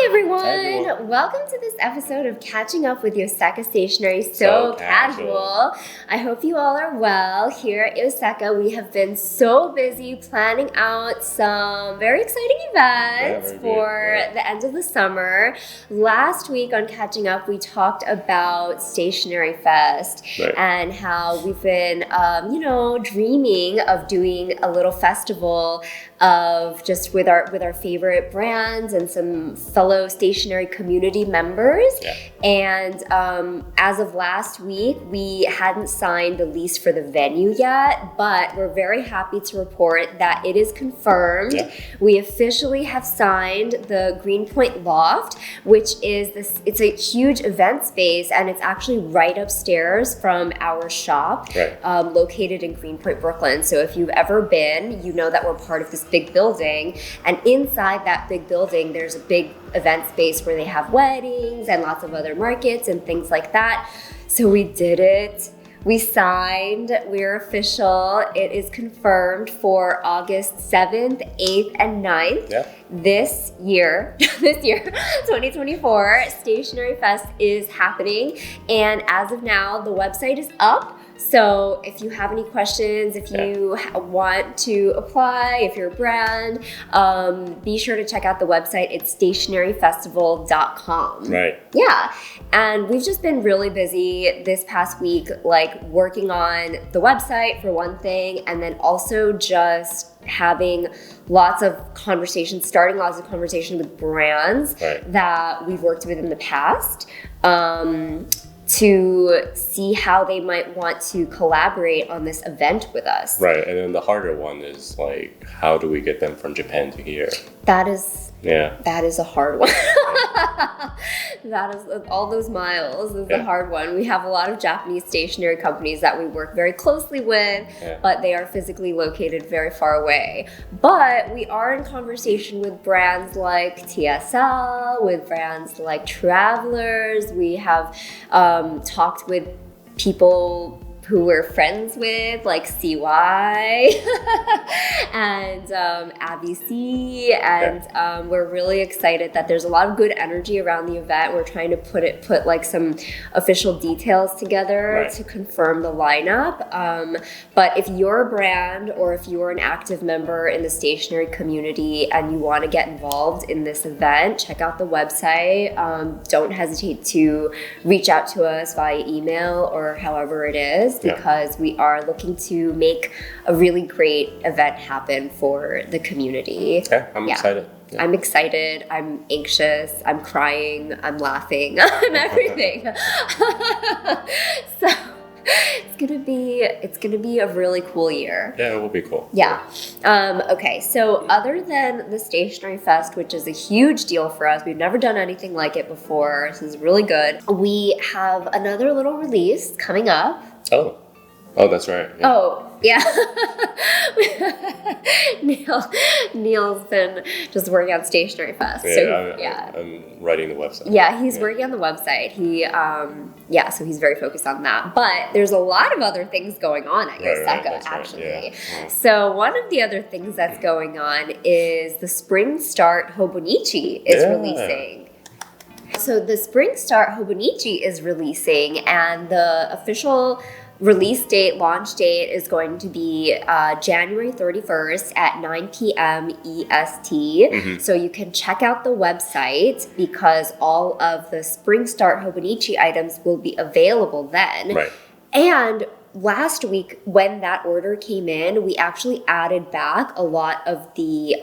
everyone. Welcome to this episode of Catching Up with Yoseka Stationery So Casual. I hope you all are well. Here at Yoseka, we have been so busy planning out some very exciting events for the end of the summer. Last week on Catching Up, we talked about Stationery Fest and how we've been, dreaming of doing a little festival of just with our favorite brands and some fellow stationery community members. And as of last week, we hadn't signed the lease for the venue yet, but we're very happy to report that it is confirmed. We officially have signed the Greenpoint Loft, which is it's a huge event space, and it's actually right upstairs from our shop located in Greenpoint, Brooklyn. So if you've ever been, you know that we're part of this big building, and inside that big building there's a big event space where they have weddings and lots of other markets and things like that. So we did it. We signed. We're official. It is confirmed for August 7th, 8th, and 9th. This year, 2024, Stationery Fest is happening. And as of now, the website is up. So if you have any questions, if you want to apply, if you're a brand, be sure to check out the website. It's stationeryfestival.com. Yeah. And we've just been really busy this past week, like working on the website for one thing, and then also just having lots of conversations, starting lots of conversations with brands that we've worked with in the past. To see how they might want to collaborate on this event with us. And then the harder one is like, how do we get them from Japan to here? That is a hard one. That is all those miles is a hard one. We have a lot of Japanese stationery companies that we work very closely with, but they are physically located very far away. But we are in conversation with brands like TSL, with brands like Travelers. We have talked with people who we're friends with, like CY and ABC, and we're really excited that there's a lot of good energy around the event. We're trying to put like some official details together to confirm the lineup. But if you're a brand or if you're an active member in the stationery community and you want to get involved in this event, check out the website. Don't hesitate to reach out to us via email or however it is, because we are looking to make a really great event happen for the community. I'm excited. I'm excited, I'm anxious, I'm crying, I'm laughing, I'm everything. So it's gonna be a really cool year. It will be cool. Okay, so other than the Stationery Fest, which is a huge deal for us, we've never done anything like it before. This is really good. We have another little release coming up. Oh, that's right. Neil's been just working on Stationery Fest. I'm writing the website. He's working on the website. So he's very focused on that. But there's a lot of other things going on at Yoseka, actually. So one of the other things that's going on is the Spring Start Hobonichi is releasing. So the Spring Start Hobonichi is releasing, and the official release date, launch date is going to be January 31st at 9 p.m. EST. So you can check out the website because all of the Spring Start Hobonichi items will be available then. And last week, when that order came in, we actually added back a lot of the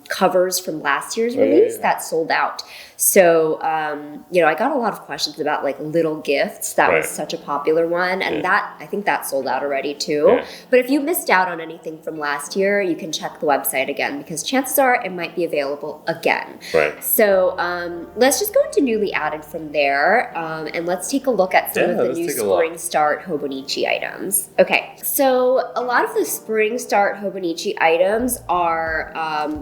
covers from last year's release that sold out. So, I got a lot of questions about like little gifts. That was such a popular one. And I think that sold out already too. But if you missed out on anything from last year, you can check the website again because chances are it might be available again. So let's just go into newly added from there. And let's take a look at some of the new Spring Start Hobonichi items. Okay, so a lot of the Spring Start Hobonichi items are,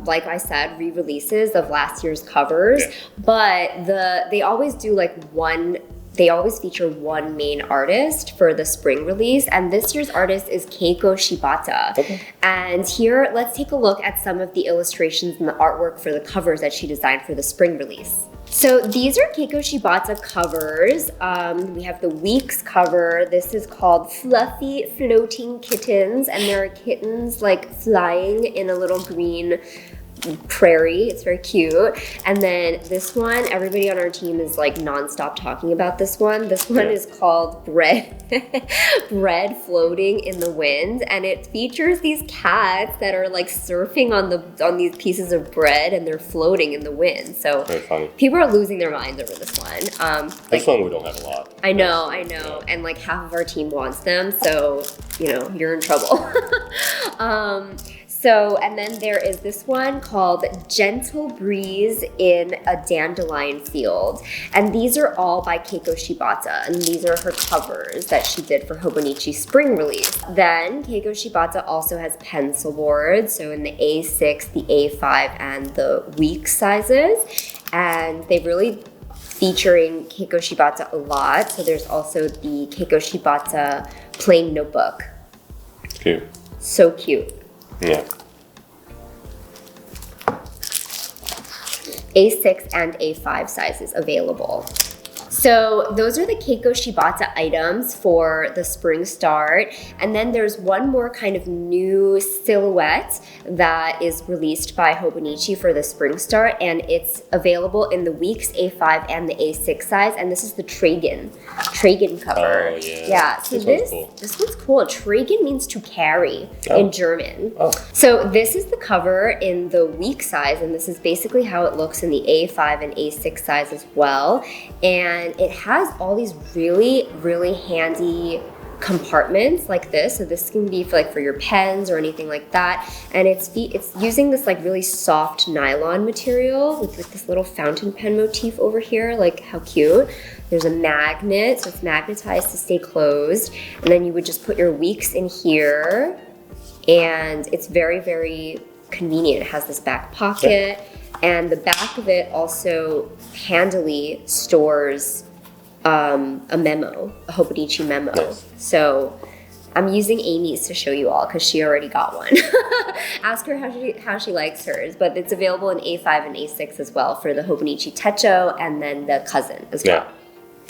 like I said, re-releases of last year's covers. But they always do like one they always feature one main artist for the spring release, and this year's artist is Keiko Shibata. Okay. And here, let's take a look at some of the illustrations and the artwork for the covers that she designed for the spring release. So these are Keiko Shibata covers. We have the Weeks cover. This is called Fluffy Floating Kittens, and there are kittens like flying in a little green prairie. It's very cute. And then this one, everybody on our team is like nonstop talking about this one. This one is called Bread Floating in the Wind, and it features these cats that are like surfing on these pieces of bread, and they're floating in the wind. So very funny. People are losing their minds over this one. This one we don't have a lot. I know. And like half of our team wants them, so you're in trouble. And then there is this one called Gentle Breeze in a Dandelion Field. And these are all by Keiko Shibata. And these are her covers that she did for Hobonichi spring release. Then Keiko Shibata also has pencil boards. So in the A6, the A5, and the Week sizes. And they've really featuring Keiko Shibata a lot. So there's also the Keiko Shibata plain notebook. Cute. So cute. Yeah. A6 and A5 sizes available. So those are the Keiko Shibata items for the spring start. And then there's one more kind of new silhouette that is released by Hobonichi for the spring start, and it's available in the Weeks A5 and the A6 size, and this is the Tragen cover. Oh, yeah. Yeah, so this one's cool. Tragen means to carry in German. Oh. So this is the cover in the Week size, and this is basically how it looks in the A5 and A6 size as well. And it has all these really, really handy compartments like this. So this can be for your pens or anything like that. And it's using this like really soft nylon material with this little fountain pen motif over here. Like, how cute. There's a magnet, so it's magnetized to stay closed. And then you would just put your Weeks in here. And it's very, very convenient. It has this back pocket. And the back of it also handily stores a memo, a Hobonichi memo. Nice. So I'm using Amy's to show you all because she already got one. Ask her how she likes hers, but it's available in A5 and A6 as well for the Hobonichi Techo and then the cousin as well. Yeah.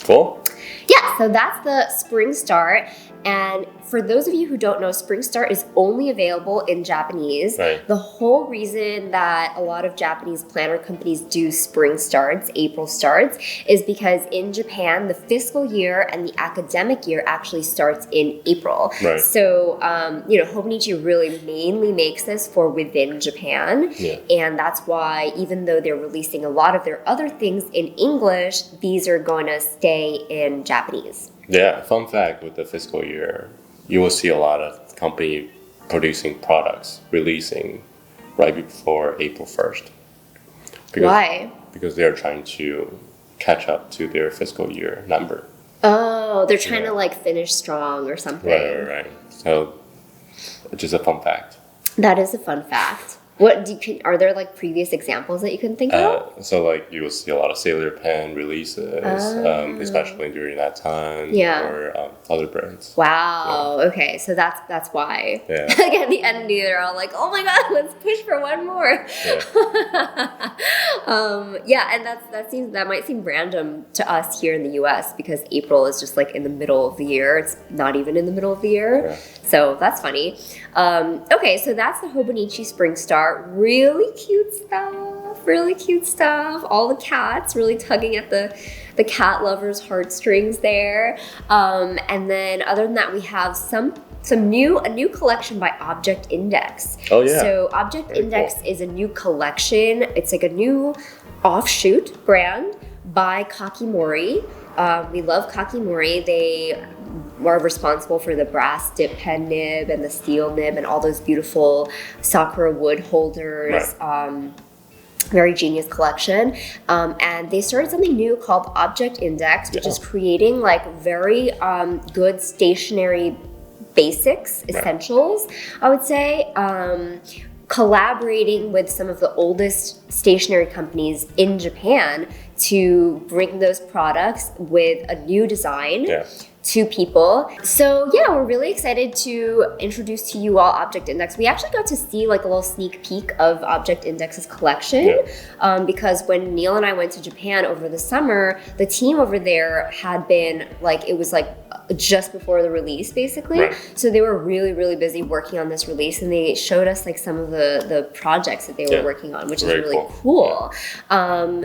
Cool. Yeah, so that's the spring start. And for those of you who don't know, Spring Start is only available in Japanese. Right. The whole reason that a lot of Japanese planner companies do Spring Starts, April starts, is because in Japan, the fiscal year and the academic year actually starts in April. Right. So, Hobonichi really mainly makes this for within Japan. Yeah. And that's why even though they're releasing a lot of their other things in English, these are going to stay in Japanese. Yeah, fun fact with the fiscal year, you will see a lot of company producing products releasing right before April 1st. Why? Because they're trying to catch up to their fiscal year number. Oh, they're trying to finish strong or something. Right. So, just a fun fact. That is a fun fact. Are there previous examples that you can think of? So you will see a lot of Sailor Pen releases, especially during that time. Yeah. Or other brands. Wow. Yeah. Okay. So that's why. Yeah. At the end, they're all like, "Oh my God, let's push for one more." Yeah. And that might seem random to us here in the U.S. because April is just in the middle of the year. It's not even in the middle of the year. Yeah. So that's funny. Okay, so that's the Hobonichi Spring Start. Really cute stuff. All the cats really tugging at the cat lovers' heartstrings there. And then other than that, we have a new collection by Object Index. Oh yeah. So Object Index is a new collection. It's a new offshoot brand by Kakimori. We love Kakimori. They are responsible for the brass dip pen nib and the steel nib and all those beautiful sakura wood holders. Right. Very genius collection. And they started something new called Object Index, which is creating very good stationery basics, essentials, I would say. collaborating with some of the oldest stationery companies in Japan to bring those products with a new design to people. So yeah, we're really excited to introduce to you all Object Index. We actually got to see like a little sneak peek of Object Index's collection because when Neil and I went to Japan over the summer, the team over there had been like, it was like just before the release basically. So they were really, really busy working on this release, and they showed us like some of the projects that they were working on, which is really cool.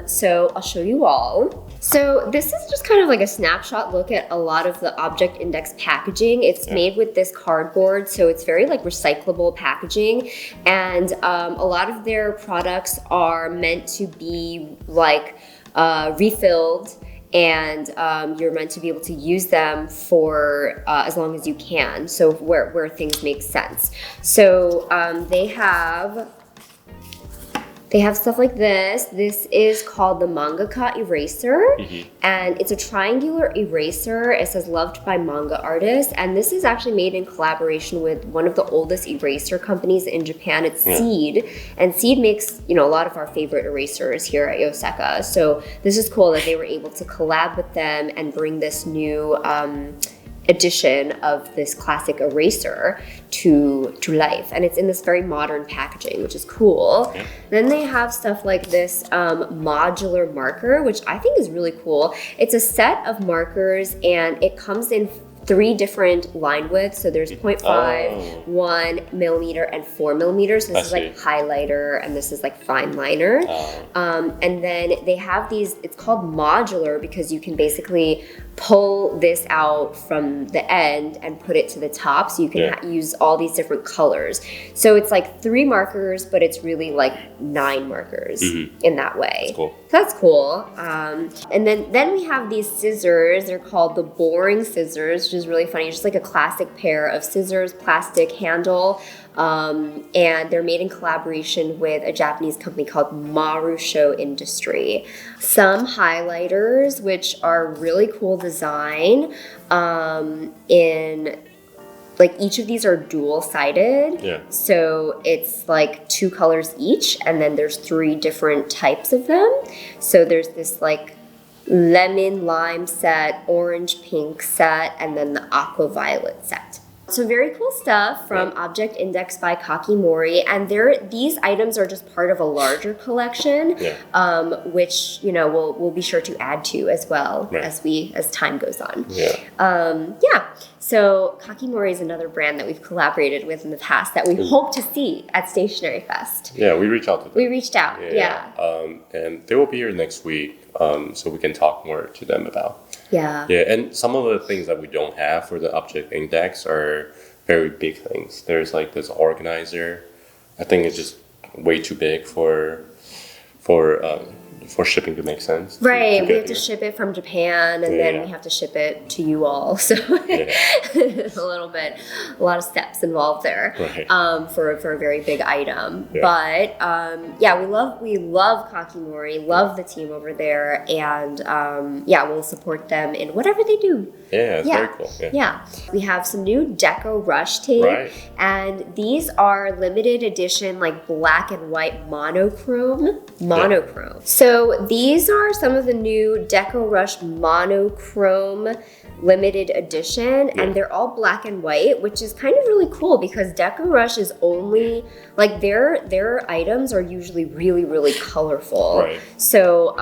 So I'll show you all. So this is just kind of like a snapshot look at a lot of the Object Index packaging. It's made with this cardboard, so it's very like recyclable packaging, and a lot of their products are meant to be like refilled, and you're meant to be able to use them for as long as you can, so where things make sense. So they have stuff like this. This is called the Mangaka Eraser, and it's a triangular eraser. It says loved by manga artists, and this is actually made in collaboration with one of the oldest eraser companies in Japan. It's Seed, and Seed makes, you know, a lot of our favorite erasers here at Yoseka. So this is cool that they were able to collab with them and bring this new edition of this classic eraser to life, and it's in this very modern packaging, which is cool. Then they have stuff like this modular marker, which I think is really cool. It's a set of markers, and it comes in 3 different line widths. So there's 0.5, 1 millimeter, and 4 millimeters. This is like highlighter, and this is like fine liner. And then they have these, it's called modular because you can basically pull this out from the end and put it to the top, so you can use all these different colors. So it's like 3 markers, but it's really like 9 markers in that way. That's cool. And then we have these scissors. They're called the boring scissors, which is really funny. Just like a classic pair of scissors, plastic handle. And they're made in collaboration with a Japanese company called Marusho Industry. Some highlighters, which are really cool design, in like each of these are dual-sided. So it's like 2 colors each, and then there's 3 different types of them. So there's this like lemon lime set, orange pink set, and then the aqua violet set. So very cool stuff from Object Index by Kakimori, and these items are just part of a larger collection, which, you know, we'll be sure to add to as well as time goes on. So Kakimori is another brand that we've collaborated with in the past that we hope to see at Stationery Fest. We reached out to them. We reached out, and they will be here next week, so we can talk more to them about. And some of the things that we don't have for the Object Index are very big things. There's like this organizer. I think it's just way too big for shipping to make sense. Right, we have to ship it from Japan, and then we have to ship it to you all. So it's a lot of steps involved there for a very big item. But we love Kakimori, love the team over there, and we'll support them in whatever they do. It's very cool. We have some new Deco Rush tape, and these are limited edition, like black and white monochrome. So these are some of the new Deco Rush monochrome limited edition, and they're all black and white, which is kind of really cool because Deco Rush is only like their items are usually really, really colorful. So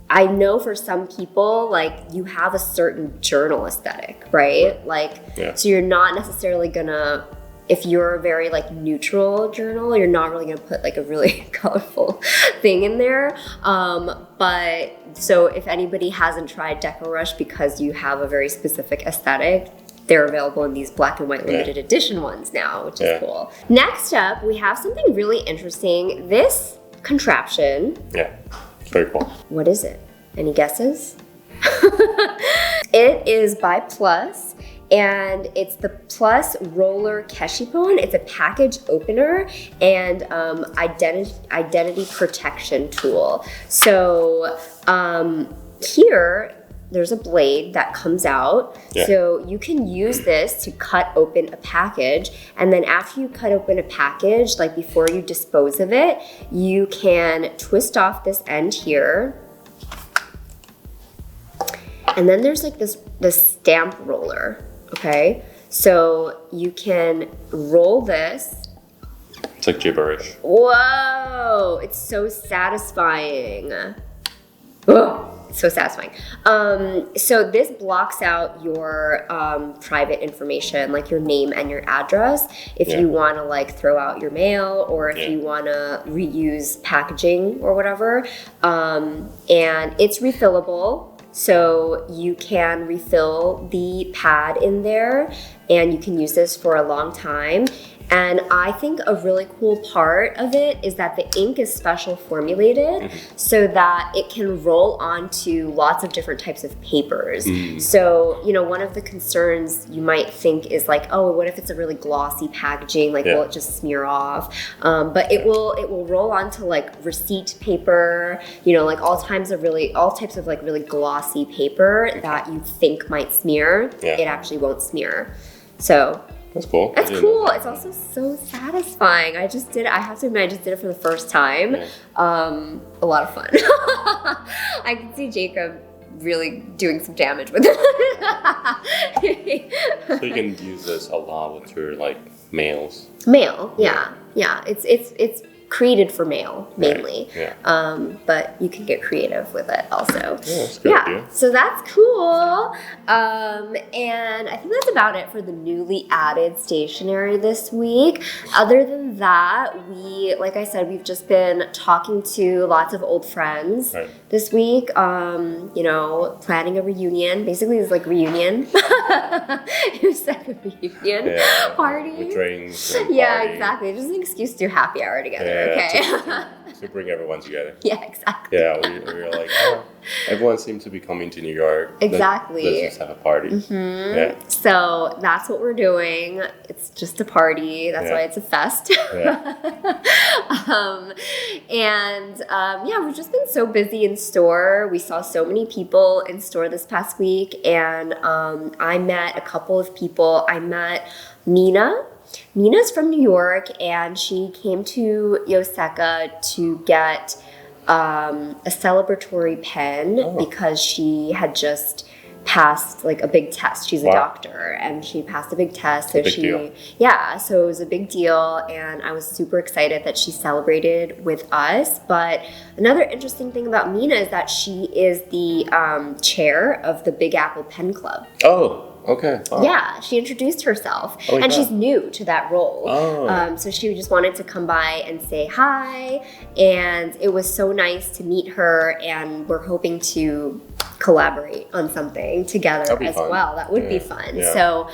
I know for some people, like, you have a certain journal aesthetic, right? Like, so you're not necessarily gonna, if you're a very like neutral journal, you're not really gonna put like a really colorful thing in there. But so if anybody hasn't tried Deco Rush because you have a very specific aesthetic, they're available in these black and white limited edition ones now, which is cool. Next up, we have something really interesting. This contraption. It's very cool. What is it? Any guesses? It is by Plus, and it's the Plus Roller Keshipon. It's a package opener and identity protection tool. So here, there's a blade that comes out. Yeah. So you can use this to cut open a package. And then after you cut open a package, like before you dispose of it, you can twist off this end here. And then there's like this stamp roller, okay? So you can roll this. It's like gibberish. Whoa, it's so satisfying. Oh, it's so satisfying. So this blocks out your private information, like your name and your address, if you want to like throw out your mail or if you want to reuse packaging or whatever. And it's refillable. So you can refill the pad in there and you can use this for a long time. And I think a really cool part of it is that the ink is special formulated so that it can roll onto lots of different types of papers. So, you know, one of the concerns you might think is like, oh, what if it's a really glossy packaging? Like, will it just smear off? But it will roll onto like receipt paper, you know, like all types of like really glossy paper that you think might smear. It actually won't smear. So that's cool. That's cool. It's also so satisfying. I just did it. I have to admit, I just did it for the first time. A lot of fun. I can see Jacob really doing some damage with it. So you can use this a lot with your like mails. Mail, yeah. It's created for mail mainly, but you can get creative with it also. That's good idea. So that's cool. And I think that's about it for the newly added stationery this week. Other than that, like I said, we've just been talking to lots of old friends this week. You know, planning a reunion. Basically, it's like reunion. It's like a reunion party. With drinks. Yeah, exactly. Just an excuse to do happy hour together. Okay. To bring everyone together. Yeah, exactly. Yeah, we were like, oh, everyone seems to be coming to New York. Exactly. Let's just have a party. Yeah. So that's what we're doing. It's just a party. That's why it's a fest. We've just been so busy in store. We saw so many people in store this past week, and I met a couple of people. I met Mina. Mina's from New York, and she came to Yoseka to get a celebratory pen because she had just passed like a big test. She's a doctor, and she passed a big test. So so it was a big deal, and I was super excited that she celebrated with us. But another interesting thing about Mina is that she is the chair of the Big Apple Pen Club. Oh. Okay. Oh. Yeah, she introduced herself, and she's new to that role. Oh. So she just wanted to come by and say hi, and it was so nice to meet her, and we're hoping to collaborate on something together as well. That would be fun. Yeah. So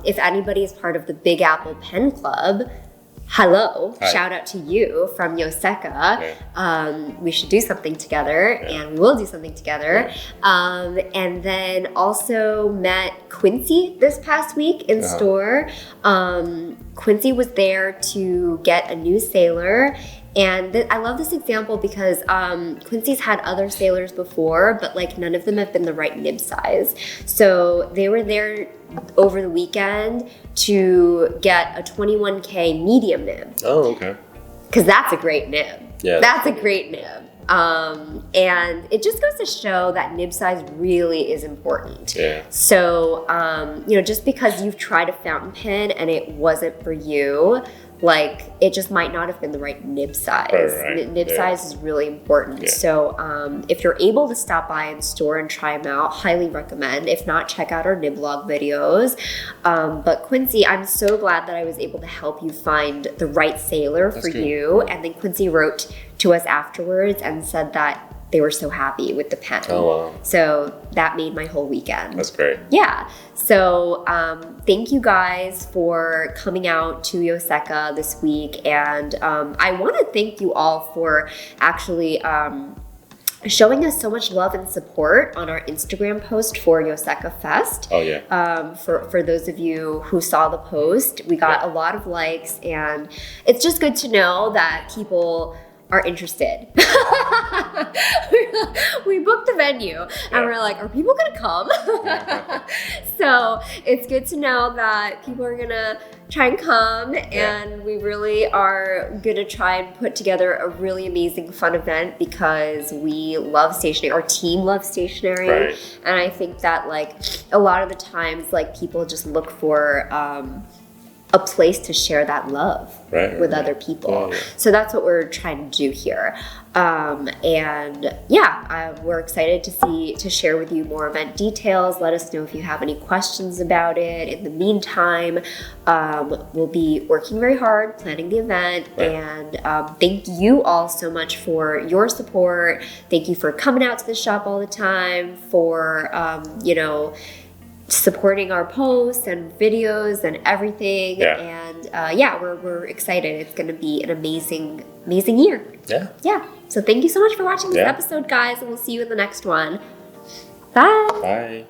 if anybody is part of the Big Apple Pen Club, hello, shout out to you from Yoseka. We should do something together, and we will do something together. And then also met Quincy this past week in store. Quincy was there to get a new sailor. And I love this example because Quincy's had other sailors before, but like none of them have been the right nib size. So they were there over the weekend to get a 21K medium nib. Oh, okay. Because that's a great nib. Yeah, that's a great nib. And it just goes to show that nib size really is important. Yeah. So, just because you've tried a fountain pen and it wasn't for you, like it just might not have been the right nib size. Nib size is really important. Yeah. So if you're able to stop by in store and try them out, highly recommend. If not, check out our nib log videos. But Quincy, I'm so glad that I was able to help you find the right sailor for you. And then Quincy wrote to us afterwards and said that they were so happy with the pen. Oh, wow. So that made my whole weekend. That's great. Yeah. So thank you guys for coming out to Yoseka this week. And I want to thank you all for actually showing us so much love and support on our Instagram post for Yoseka Fest. Oh, yeah. For those of you who saw the post, we got a lot of likes. And it's just good to know that people are interested. We booked the venue. And we're like, are people gonna come? So it's good to know that people are gonna try and come, and we really are gonna try and put together a really amazing fun event because we love stationery. Our team loves stationery, and I think that like a lot of the times like people just look for a place to share that love with other people. So that's what we're trying to do here. And we're excited to share with you more event details. Let us know if you have any questions about it. In the meantime, we'll be working very hard planning the event, and thank you all so much for your support. Thank you for coming out to the shop all the time, for supporting our posts and videos and everything. And we're excited. It's going to be an amazing year. So thank you so much for watching this episode, guys, and we'll see you in the next one. Bye.